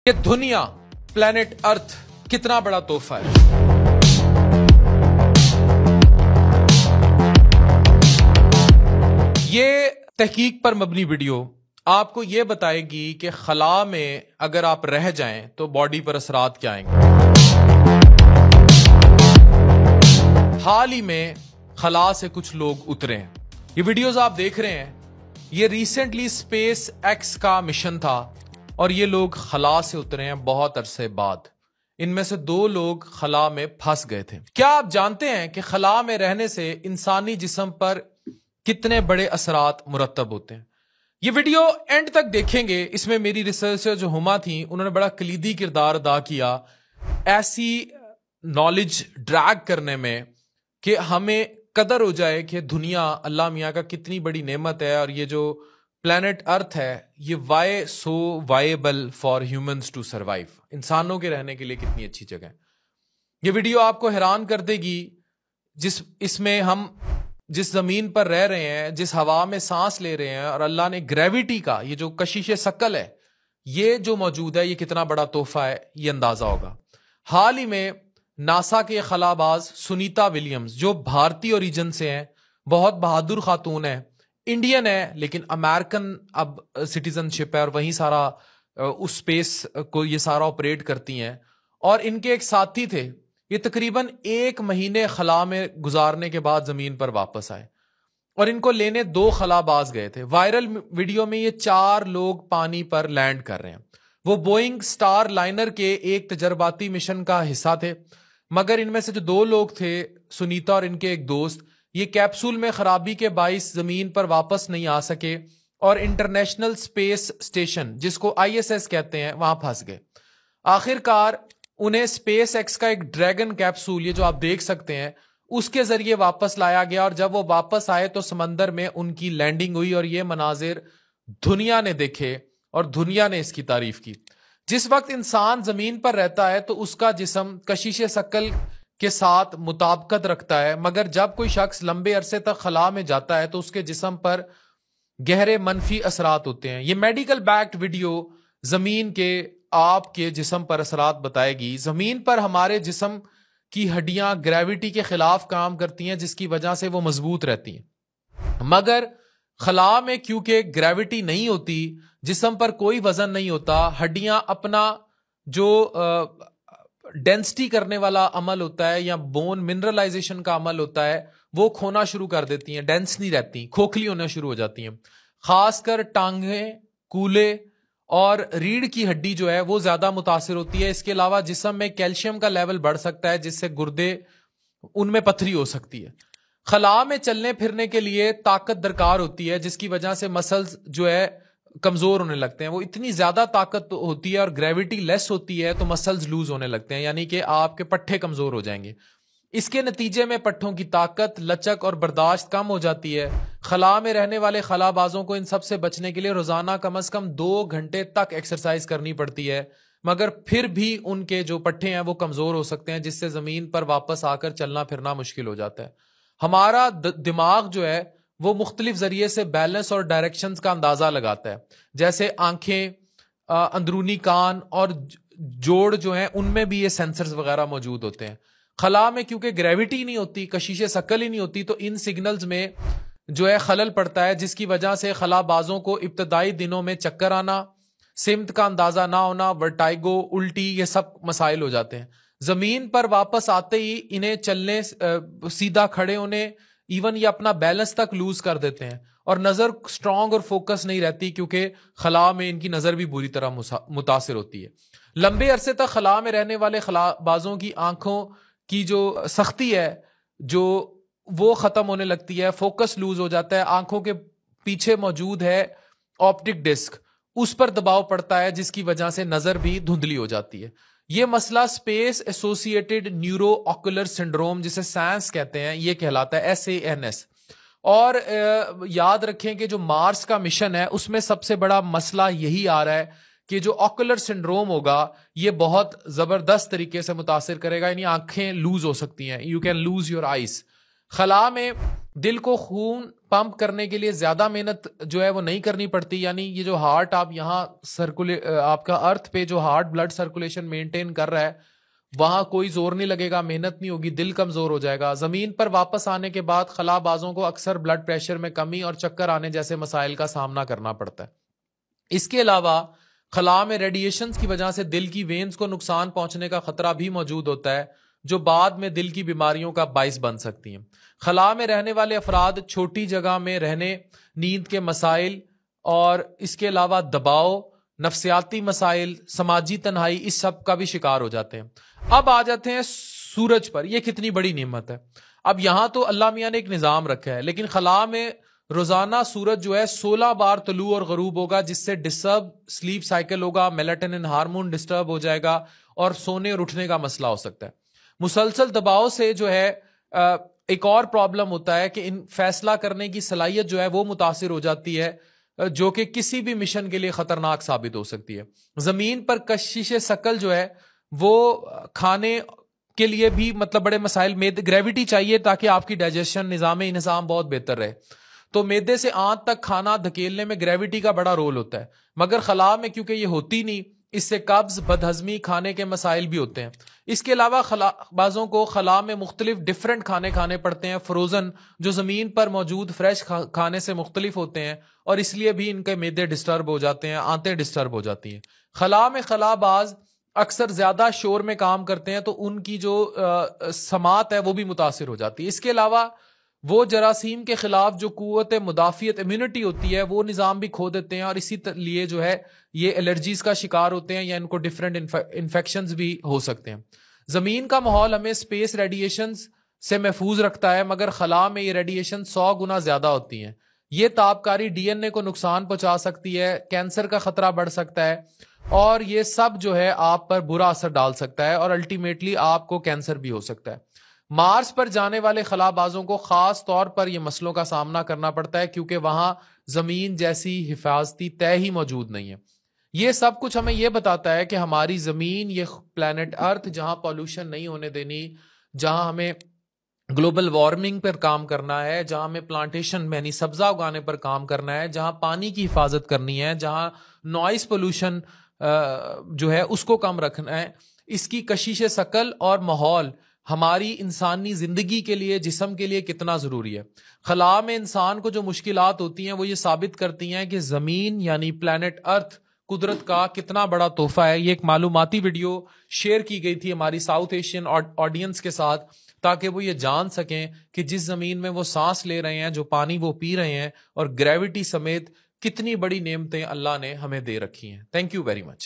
ये दुनिया, planet earth कितना बड़ा तोहफा है। ये तहकीक पर मबनी वीडियो आपको ये बताएगी कि खला में अगर आप रह जाएं तो बॉडी पर असरात क्या आएंगे। हाल ही में खला से कुछ लोग उतरे हैं। ये वीडियोस आप देख रहे हैं, ये रिसेंटली स्पेस एक्स का मिशन था और ये लोग खला से उतरे हैं बहुत अरसे बाद। इनमें से 2 लोग खला में फंस गए थे। क्या आप जानते हैं कि खला में रहने से इंसानी जिस्म पर कितने बड़े असरात मुरतब होते हैं। ये वीडियो एंड तक देखेंगे। इसमें मेरी रिसर्चर जो हुमा थी, उन्होंने बड़ा कलीदी किरदार अदा किया ऐसी नॉलेज ड्रैग करने में कि हमें कदर हो जाए कि दुनिया अल्लाह मियाँ का कितनी बड़ी नेमत है और ये जो प्लेनेट अर्थ है ये why so viable for humans to survive, इंसानों के रहने के लिए कितनी अच्छी जगह है। ये वीडियो आपको हैरान कर देगी। इसमें हम जिस जमीन पर रह रहे हैं, जिस हवा में सांस ले रहे हैं, और अल्लाह ने ग्रेविटी का ये जो कशिश शकल है ये जो मौजूद है, ये कितना बड़ा तोहफा है, ये अंदाजा होगा। हाल ही में नासा के खलाबाज सुनीता विलियम्स, जो भारतीय ओरिजिन से हैं, बहुत बहादुर खातून है, इंडियन है लेकिन अमेरिकन अब सिटीजनशिप है और वहीं सारा उस स्पेस को ये सारा ऑपरेट करती हैं। और इनके एक साथी थे, ये तकरीबन 1 महीने खला में गुजारने के बाद जमीन पर वापस आए और इनको लेने 2 खलाबाज गए थे। वायरल वीडियो में ये 4 लोग पानी पर लैंड कर रहे हैं। वो बोइंग स्टार लाइनर के एक तजर्बाती मिशन का हिस्सा थे, मगर इनमें से जो 2 लोग थे, सुनीता और इनके एक दोस्त, ये कैप्सूल में खराबी के बाइस जमीन पर वापस नहीं आ सके और इंटरनेशनल स्पेस स्टेशन, जिसको ISS कहते हैं, वहां फंस गए। आखिरकार उन्हें स्पेस एक्स का एक ड्रैगन कैप्सूल, ये जो आप देख सकते हैं, उसके जरिए वापस लाया गया और जब वो वापस आए तो समंदर में उनकी लैंडिंग हुई और ये मनाजिर दुनिया ने देखे और दुनिया ने इसकी तारीफ की। जिस वक्त इंसान जमीन पर रहता है तो उसका जिस्म कशिश शकल के साथ मुताबिकत रखता है, मगर जब कोई शख्स लंबे अरसे तक खला में जाता है तो उसके जिस्म पर गहरे मनफी असरात होते हैं। ये मेडिकल बैक्ड वीडियो जमीन के आपके जिस्म पर असरात बताएगी। जमीन पर हमारे जिस्म की हड्डियां ग्रेविटी के खिलाफ काम करती हैं, जिसकी वजह से वो मजबूत रहती हैं। मगर खला में क्योंकि ग्रेविटी नहीं होती, जिस्म पर कोई वजन नहीं होता, हड्डियां अपना जो डेंसिटी करने वाला अमल होता है या बोन मिनरलाइजेशन का अमल होता है, वो खोना शुरू कर देती हैं, डेंस नहीं रहती, खोखली होना शुरू हो जाती हैं। खासकर टांगें, कूले और रीढ़ की हड्डी जो है वो ज्यादा मुतासिर होती है। इसके अलावा जिस्म में कैल्शियम का लेवल बढ़ सकता है, जिससे गुर्दे, उनमें पथरी हो सकती है। खला में चलने फिरने के लिए ताकत दरकार होती है, जिसकी वजह से मसल्स जो है कमजोर होने लगते हैं। वो इतनी ज्यादा ताकत होती है और ग्रेविटी लेस होती है तो मसल्स लूज होने लगते हैं, यानी कि आपके पट्टे कमजोर हो जाएंगे। इसके नतीजे में पट्टों की ताकत, लचक और बर्दाश्त कम हो जाती है। खला में रहने वाले खलाबाजों को इन सब से बचने के लिए रोजाना कम से कम 2 घंटे तक एक्सरसाइज करनी पड़ती है, मगर फिर भी उनके जो पट्टे हैं वो कमजोर हो सकते हैं, जिससे जमीन पर वापस आकर चलना फिरना मुश्किल हो जाता है। हमारा दिमाग जो है वो मुख्तलिफ जरिए से बैलेंस और डायरेक्शंस का अंदाजा लगाता है, जैसे आंखें, अंदरूनी कान और जोड़ जो हैं उनमें भी ये सेंसर्स वगैरह मौजूद होते हैं। खला में क्योंकि ग्रेविटी नहीं होती, कशिश शकल ही नहीं होती, तो इन सिग्नल्स में जो है खलल पड़ता है, जिसकी वजह से खलाबाजों को इब्तदाई दिनों में चक्कर आना, सिमत का अंदाजा ना होना, वर्टाइगो, उल्टी, ये सब मसाइल हो जाते हैं। जमीन पर वापस आते ही इन्हें चलने, सीधा खड़े होने, इवन ये अपना बैलेंस तक लूज कर देते हैं और नजर स्ट्रांग और फोकस नहीं रहती, क्योंकि खला में इनकी नजर भी बुरी तरह मुतासिर होती है। लंबे अरसे तक खला में रहने वाले खलाबाजों की आंखों की जो सख्ती है जो वो खत्म होने लगती है, फोकस लूज हो जाता है। आंखों के पीछे मौजूद है ऑप्टिक डिस्क, उस पर दबाव पड़ता है, जिसकी वजह से नजर भी धुंधली हो जाती है। ये मसला space associated neuro ocular syndrome, जिसे सैंस कहते हैं, ये कहलाता है, SANS। और याद रखें कि जो मार्स का मिशन है उसमें सबसे बड़ा मसला यही आ रहा है कि जो ऑकुलर सिंड्रोम होगा ये बहुत जबरदस्त तरीके से मुतासिर करेगा, यानी आंखें लूज हो सकती हैं, you can lose your eyes. خلا میں دل کو خون پمپ کرنے کے لیے زیادہ محنت جو ہے وہ نہیں کرنی پڑتی، یعنی یہ جو ہارٹ آپ یہاں آپ کا ارتھ پہ جو ہارٹ بلڈ سرکولیشن مینٹین کر رہا ہے وہاں کوئی زور نہیں لگے گا، محنت نہیں ہوگی، دل کمزور ہو جائے گا۔ زمین پر واپس آنے کے بعد خلا بازوں کو اکثر بلڈ پریشر میں کمی اور چکر آنے جیسے مسائل کا سامنا کرنا پڑتا ہے۔ اس کے علاوہ خلا میں ریڈیشنز کی وجہ سے دل کی وینز کو نقصان پہنچنے کا خطرہ بھی موجود ہوتا ہے، جو بعد میں دل کی بیماریوں کا باعث بن سکتی ہیں۔ خلا میں رہنے والے افراد چھوٹی جگہ میں رہنے، نیند کے مسائل اور اس کے علاوہ دباؤ، نفسیاتی مسائل، سماجی تنہائی، اس سب کا بھی شکار ہو جاتے ہیں۔ اب آ جاتے ہیں سورج پر، یہ کتنی بڑی نعمت ہے۔ اب یہاں تو اللہ میاں نے ایک نظام رکھا ہے، لیکن خلا میں روزانہ سورج جو ہے 16 بار طلوع اور غروب ہوگا، جس سے ڈسٹرب سلیپ سائیکل ہوگا، میلاٹونن ہارمون ڈسٹرب ہو جائے گا اور سونے اور اٹھنے کا مسئلہ ہو سکتا ہے۔ مسلسل دباؤ سے جو ہے ایک اور پرابلم ہوتا ہے کہ ان فیصلہ کرنے کی صلاحیت جو ہے وہ متاثر ہو جاتی ہے، جو کہ کسی بھی مشن کے لیے خطرناک ثابت ہو سکتی ہے۔ زمین پر کشش ثقل جو ہے وہ کھانے کے لیے بھی بڑے مسائل، گریوٹی چاہیے تاکہ آپ کی ڈائجیشن نظام بہت بہتر رہے، تو معدے سے آنت تک کھانا دھکیلنے میں گریوٹی کا بڑا رول ہوتا ہے، مگر خلا میں کیونکہ یہ ہوتی نہیں، اس سے قبض، بدہضمی، کھانے کے مسائل بھی ہوتے ہیں۔ اس کے علاوہ بازوں کو خلا میں مختلف ڈیفرنٹ کھانے کھانے پڑتے ہیں، فروزن، جو زمین پر موجود فریش کھانے سے مختلف ہوتے ہیں، اور اس لیے بھی ان کے معدے ڈسٹرب ہو جاتے ہیں، آنتیں ڈسٹرب ہو جاتی ہیں۔ خلا میں خلا باز اکثر زیادہ شور میں کام کرتے ہیں، تو ان کی جو سماعت ہے وہ بھی متاثر ہو جاتی ہے۔ اس کے علاوہ وہ جراثیم کے خلاف جو قوت مدافعت امیونٹی ہوتی ہے وہ نظام بھی کھو دیتے ہیں، اور اسی لیے جو ہے یہ الرجیز کا شکار ہوتے ہیں، یا ان کو ڈیفرنٹ انفیکشنز بھی ہو سکتے ہیں۔ زمین کا ماحول ہمیں اسپیس ریڈیشنز سے محفوظ رکھتا ہے، مگر خلا میں یہ ریڈیشن 100 گنا زیادہ ہوتی ہیں۔ یہ تابکاری ڈی این اے کو نقصان پہنچا سکتی ہے، کینسر کا خطرہ بڑھ سکتا ہے، اور یہ سب جو ہے آپ پر برا اثر ڈال سکتا ہے، اور الٹیمیٹلی آپ کو کینسر بھی ہو سکتا ہے۔ مارس پر جانے والے خلا بازوں کو خاص طور پر یہ مسئلوں کا سامنا کرنا پڑتا ہے، کیونکہ وہاں زمین جیسی حفاظتی طے ہی موجود نہیں ہے۔ یہ سب کچھ ہمیں یہ بتاتا ہے کہ ہماری زمین، یہ پلانٹ ارتھ، جہاں پولوشن نہیں ہونے دینی، جہاں ہمیں گلوبل وارمنگ پر کام کرنا ہے، جہاں ہمیں پلانٹیشن یعنی سبزہ اگانے پر کام کرنا ہے، جہاں پانی کی حفاظت کرنی ہے، جہاں نوائز پولوشن جو ہے اس کو کم رکھنا ہے، اس کی کشش ثقل اور ماحول ہماری انسانی زندگی کے لیے، جسم کے لیے کتنا ضروری ہے۔ خلا میں انسان کو جو مشکلات ہوتی ہیں وہ یہ ثابت کرتی ہیں کہ زمین یعنی پلانٹ ارتھ قدرت کا کتنا بڑا تحفہ ہے۔ یہ ایک معلوماتی ویڈیو شیئر کی گئی تھی ہماری ساؤتھ ایشین آڈینس کے ساتھ، تاکہ وہ یہ جان سکیں کہ جس زمین میں وہ سانس لے رہے ہیں، جو پانی وہ پی رہے ہیں، اور گریوٹی سمیت کتنی بڑی نعمتیں اللہ نے ہمیں دے رکھی ہیں۔ Thank you very much.